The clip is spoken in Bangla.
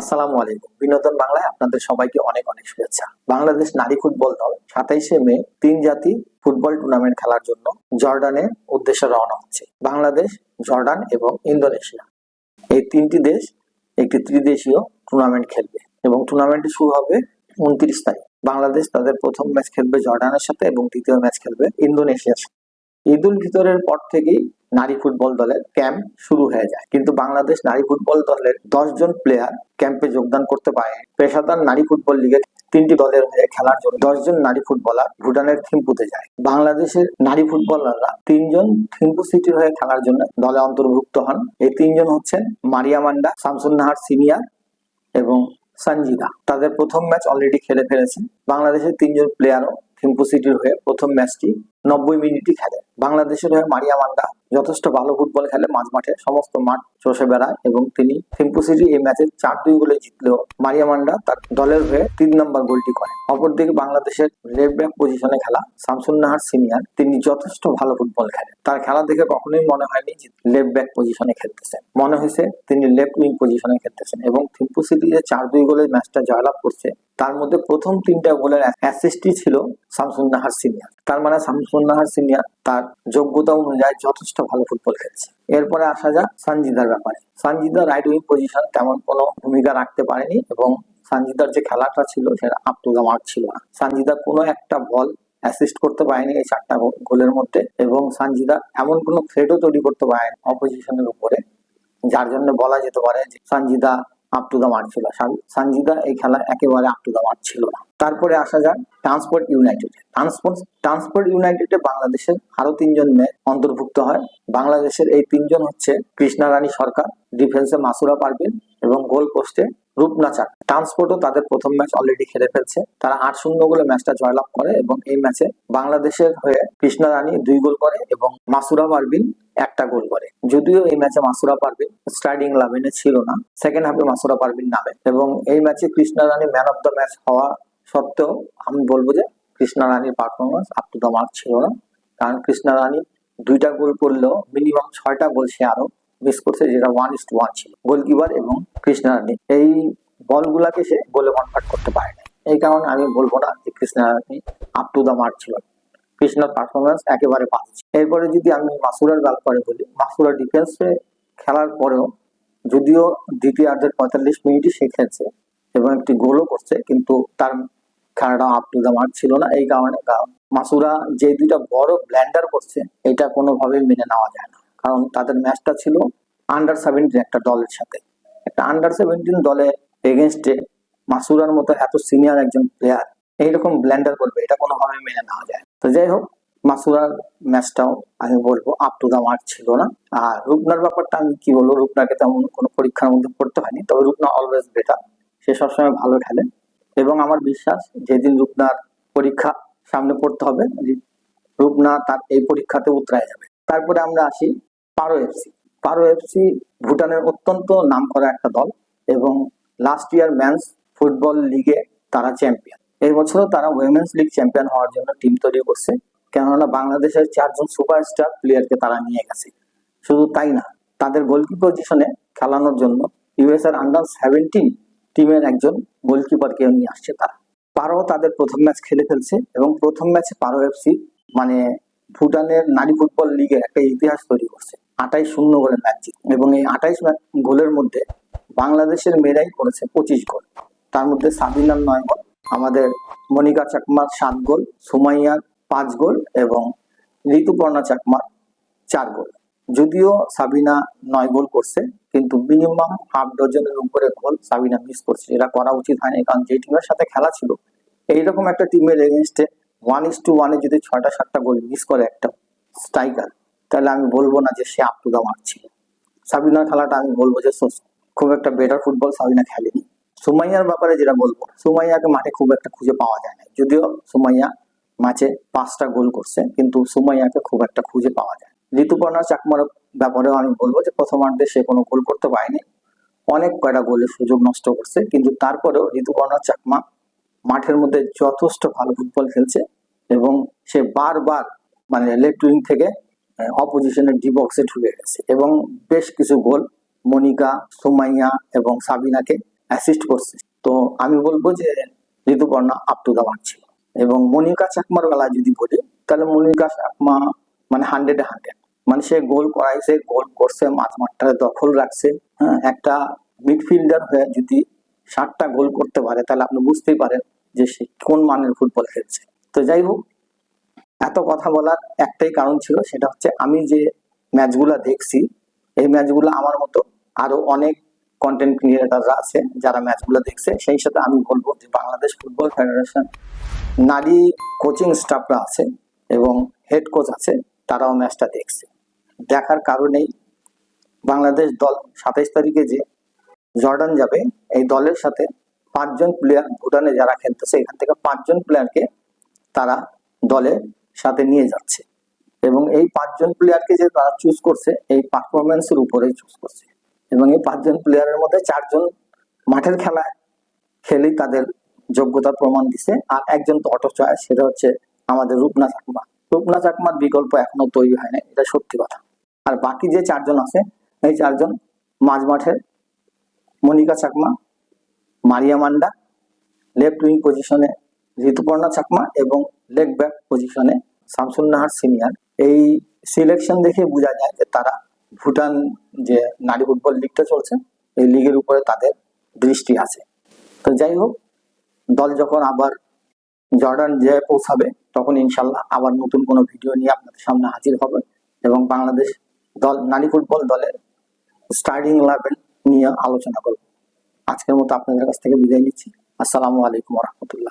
আসসালামু আলাইকুম। বিনোদন বাংলায় আপনাদের সবাইকে অনেক অনেক শুভেচ্ছা। বাংলাদেশ নারী ফুটবল দল 27শে মে তিন জাতি ফুটবল টুর্নামেন্ট খেলার জন্য জর্ডানের উদ্দেশ্যে রওনা হচ্ছে। বাংলাদেশ, জর্ডান এবং ইন্দোনেশিয়া এই তিনটি দেশ একটি ত্রিদেশীয় টুর্নামেন্ট খেলবে এবং টুর্নামেন্টটি শুরু হবে 29 তারিখ। বাংলাদেশ তাদের প্রথম ম্যাচ খেলবে জর্ডানের সাথে এবং দ্বিতীয় ম্যাচ খেলবে ইন্দোনেশিয়ার সাথে। ঈদ উল ফিতরের পর থেকেই নারী ফুটবল দলের ক্যাম্প শুরু হয়ে যায়, কিন্তু বাংলাদেশ নারী ফুটবল দলের 10 জন প্লেয়ার ক্যাম্পে যোগদান করতে পারে। পেশাদার নারী ফুটবল লিগে তিনটি দলের হয়ে খেলার জন্য 10 জন নারী ফুটবলার ভুটানের থিম্পুতে যায়। বাংলাদেশের নারী ফুটবলাররা 3 জন থিম্পু সিটির হয়ে খেলার জন্য দলে অন্তর্ভুক্ত হন। এই 3 জন হচ্ছেন মারিয়া মান্ডা, শামসুন নাহার সিনিয়র এবং সঞ্জিদা। তাদের প্রথম ম্যাচ অলরেডি খেলে ফেলেছেন। বাংলাদেশের 3 জন প্লেয়ারও থিম্পু সিটির হয়ে প্রথম ম্যাচটি 90 মিনিটই খেলে। বাংলাদেশের হয়ে মারিয়া মান্ডা যথেষ্ট ভালো ফুটবল খেলে, মাঝ মাঠে সমস্ত মাঠ চষে বেড়ায় এবং তিনি থিম্পু সিটি এই ম্যাচে 4-2 গোলে জিতলেও মারিয়া মান্ডা তার দলের হয়ে 3 নম্বর গোলটি করে। অপরদিকে বাংলাদেশের লেফট ব্যাক পজিশনে খেলা শামসুন নাহার সিনিয়র, তিনি যথেষ্ট ভালো ফুটবল খেলেন। তার খেলা দেখে কখনোই মনে হয়নি যে লেফট ব্যাক পজিশনে খেলতেছেন, মনে হয়েছে তিনি লেফট উইং পজিশনে খেলতেছেন। এবং থিম্পু সিটি যে 4-2 গোলে ম্যাচটা জয়লাভ করছে, তার মধ্যে প্রথম 3টা গোলের অ্যাসিস্টই ছিল শামসুন নাহার সিনিয়র। তার মানে শামসুন নাহার সিনিয়র তার যোগ্যতা অনুযায়ী যথেষ্ট ভালো ফুটবল খেলছে। এরপরে আসা যাক সঞ্জিদার ব্যাপারে। সঞ্জিদা রাইট উইং পজিশন তেমন কোনো ভূমিকা রাখতে পারেনি এবং সঞ্জিদার যে খেলাটা ছিল সেটা আপ টু দা মার্ক ছিল না। সঞ্জিদা কোনো একটা বল অ্যাসিস্ট করতে পারেনি এই 4টা গোলের মধ্যে, এবং সঞ্জিদা এমন কোনো থ্রেটও তৈরি করতে পারেনি অপোজিশনের উপরে, যার জন্য বলা যেতে পারে যে Sanjida up to the mark ছিল। সঞ্জিদা এই খেলা একেবারে আপ টু দা মার্ক ছিল না। তারপরে আসা যাক ট্রান্সপোর্ট ইউনাইটেড। ট্রান্সপোর্ট ইউনাইটেডে বাংলাদেশের আরো 3 জন অন্তর্ভুক্ত হয়। বাংলাদেশের এই 3 জন হচ্ছে কৃষ্ণা রানী সরকার, ডিফেন্সে মাসুরা পারভিন এবং গোল পোস্টে রূপনা চাক। ট্রান্সপোর্টও তাদের প্রথম ম্যাচ অলরেডি খেলে ফেলছে। তারা 8-0 গোলে ম্যাচটা জয়লাভ করে এবং এই ম্যাচে বাংলাদেশের হয়ে কৃষ্ণা রানী 2 গোল করে এবং মাসুরা পারভিন 1টা গোল করে। যদিও এই ম্যাচে মাসুরা পারভিন স্টার্টিং 11-এ ছিল না, সেকেন্ড হাফে মাসুরা পারভিন নামে এবং এই ম্যাচে কৃষ্ণা রানী ম্যান অফ দ্য ম্যাচ হওয়া সত্ত্বেও আমি বলবো যে কৃষ্ণা রানীর performance up to the mark ছিল না। কারণ কৃষ্ণা রানী 2টা গোল করলেও মিনিমাম 6টা গোল সে আরো মিস করছে, যেটা 1:1 ছিল। গোলকিপার এবং কৃষ্ণা রানী এই বলগুলাকে সে গোলে কনভার্ট করতে পারে না। এই কারণে আমি বলবো না যে কৃষ্ণা রানী আপ টু দ্য মার্ক ছিল। কৃষ্ণার পারফরমেন্স একেবারে বাজে। এরপরে যদি আমি মাসুরার ব্যাপারে বলি, মাসুরা ডিফেন্সে খেলার পরেও যদিও দ্বিতীয়ার্ধের 45 মিনিটই সে খেলছে এবং একটি গোলও করছে, কিন্তু তার খেলাটা আপ টু দ্য মার্ক ছিল না। এই কারণে মাসুরা যে 2টা বড় ব্ল্যান্ডার করছে এটা কোনোভাবেই মেনে নেওয়া যায় না। কারণ তাদের ম্যাচটা ছিল আন্ডার-17 একটা দলের সাথে। একটা আন্ডার-17 দলের এগেনস্টে মাসুরার মতো এত সিনিয়র একজন প্লেয়ার এইরকম ব্ল্যান্ডার করবে, এটা কোনোভাবেই মেনে নেওয়া যায়। তো যাই হোক, মাসুরার ম্যাচটাও আমি বলবো আপ টু দা মার্ক ছিল না। আর রূপনার ব্যাপারটা আমি কি বলবো, রূপনাকে তেমন কোনো পরীক্ষার মধ্যে পড়তে হয়নি, তবে রূপনা অলওয়েজ বেটার, সে সবসময় ভালো খেলে এবং আমার বিশ্বাস যেদিন রূপনার পরীক্ষা সামনে পড়তে হবে রূপনা তার এই পরীক্ষাতে উতরায় যাবে। তারপরে আমরা আসি পারো এফসি। পারো এফসি ভুটানের অত্যন্ত নামকরা একটা দল এবং লাস্ট ইয়ার মেন্স ফুটবল লিগে তারা চ্যাম্পিয়ন। এই বছরও তারা উইমেন্স লিগ চ্যাম্পিয়ন হওয়ার জন্য টিম তৈরি করছে, কেননা বাংলাদেশের 4 জন সুপারস্টার প্লেয়ারকে তারা নিয়ে গেছে। শুধু তাই না, তাদের গোলকি পজিশনে খেলানোর জন্য ইউএসএর আন্ডার-17 টিমের একজন গোলকিপারকে নিয়ে আসছে তারা। পারো তাদের প্রথম ম্যাচ খেলে ফেলছে এবং প্রথম ম্যাচে পারো এফসি মানে ভুটানের নারী ফুটবল লিগে একটা ইতিহাস তৈরি করছে। 28-0 গোলে ম্যাচ জিত এবং এই 28 গোলের মধ্যে বাংলাদেশের মেয়েরাই করেছে 25 গোল। তার মধ্যে সাবিনার 9 গোল, আমাদের মনিকা চাকমার 7 গোল, সুমাইয়ার 5 গোল এবং ঋতুপর্ণা চাকমার 4 গোল। যদিও সাবিনা 9 গোল করছে, কিন্তু মিনিমাম হাফ ডজনের উপরে গোল সাবিনা মিস করছে। এটা করা উচিত হয়নি, কারণ যে টিমের সাথে খেলা ছিল এইরকম একটা টিমের এগেনস্টে 1:1 যদি 6টা-7টা গোল মিস করে একটা স্ট্রাইকার, তাহলে আমি বলবো না যে সে আপ টু দা মার্ক ছিল। সাবিনার খেলাটা আমি বলবো যে খুব একটা বেটার ফুটবল সাবিনা খেলেনি। সুমাইয়ার ব্যাপারে যেটা বলবো, সুমাইয়াকে মাঠে খুব একটা খুঁজে পাওয়া যায় না। যদিও সুমাইয়া ম্যাচে 5টা গোল করছে, কিন্তু সুমাইয়াকে খুব একটা খুঁজে পাওয়া যায়। ঋতুপর্ণা চাকমার ব্যাপারেও আমি বলবো যে প্রথমার্ধে সে কোনো গোল করতে পারেনি, অনেক কয়টা গোলের সুযোগ নষ্ট করছে, কিন্তু তারপরেও ঋতুপর্ণা চাকমা মাঠের মধ্যে যথেষ্ট ভালো ফুটবল খেলছে এবং সে বারবার মানে লেফট উইং থেকে অপোজিশনের ডি বক্সে ঢুকে গেছে এবং বেশ কিছু গোল মনিকা, সুমাইয়া এবং সাবিনাকে অ্যাসিস্ট করছে। তো আমি বলবো যে Rituparna up to the mark ছিল। এবং মনিকা চাকমার বেলা যদি বলি, তাহলে মনিকা চাকমা মানে 100-100, মানে সে গোল করাইছে, গোল করছে, মাঠটা দখল রাখছে। হ্যাঁ, একটা মিডফিল্ডার হয়ে যদি 7টা গোল করতে পারে, তাহলে আপনি বুঝতেই পারেন যে সে কোন মানের ফুটবল খেলছে। তো যাই হোক, এত কথা বলার একটাই কারণ ছিল, সেটা হচ্ছে আমি যে ম্যাচগুলা দেখছি, এই ম্যাচগুলো আমার মতো আরো অনেক কন্টেন্ট ক্রিয়েটাররা আছে যারা ম্যাচগুলো দেখছে। সেই সাথে আমি বলবো যে বাংলাদেশ ফুটবল ফেডারেশন নারী কোচিং স্টাফরা আছে এবং হেড কোচ আছে, তারাও ম্যাচটা দেখছে। দেখার কারণেই বাংলাদেশ দল 27 তারিখে যে জর্ডান যাবে, এই দলের সাথে 5জন প্লেয়ার, ভুটানে যারা খেলতেছে এখান থেকে 5জন প্লেয়ারকে তারা দলের সাথে নিয়ে যাচ্ছে। এবং এই 5জন প্লেয়ারকে যে তারা চুজ করছে, এই পারফরমেন্সের উপরেই চুজ করছে। এবং এই 5জন প্লেয়ারের মধ্যে 4জন মাঠের খেলায় খেলেই তাদের যোগ্যতার প্রমাণ দিছে, আর একজন তো অটো চয়েস, সেটা হচ্ছে আমাদের রূপনা চাকমা। রূপনা চাকমার বিকল্প এখনো তৈরি হয় না, এটা সত্যি কথা। আর বাকি যে 4জন আছে, এই 4জন মাঝ মাঠের মনিকা চাকমা, মারিয়া মান্ডা, লেফট উইং পজিশনে ঋতুপর্ণা চাকমা এবং লেগ ব্যাক পজিশনে শামসুন নাহার সিনিয়র। এই সিলেকশন দেখে বোঝা যায় যে তারা ভুটান যে নারী ফুটবল লিগটা চলছে, এই লিগের উপরে তাদের দৃষ্টি আছে। তো যাই হোক, দল যখন আবার জর্ডান যে পৌঁছাবে, তখন ইনশাল্লাহ আবার নতুন কোনো ভিডিও নিয়ে আপনাদের সামনে হাজির হবে এবং বাংলাদেশ দল নারী ফুটবল দলের স্টার্টিং লেভেল নিয়ে আলোচনা করব। আজকের মতো আপনাদের কাছ থেকে বিদায় নিচ্ছি। আসসালামু আলাইকুম ওয়া রাহমাতুল্লাহ।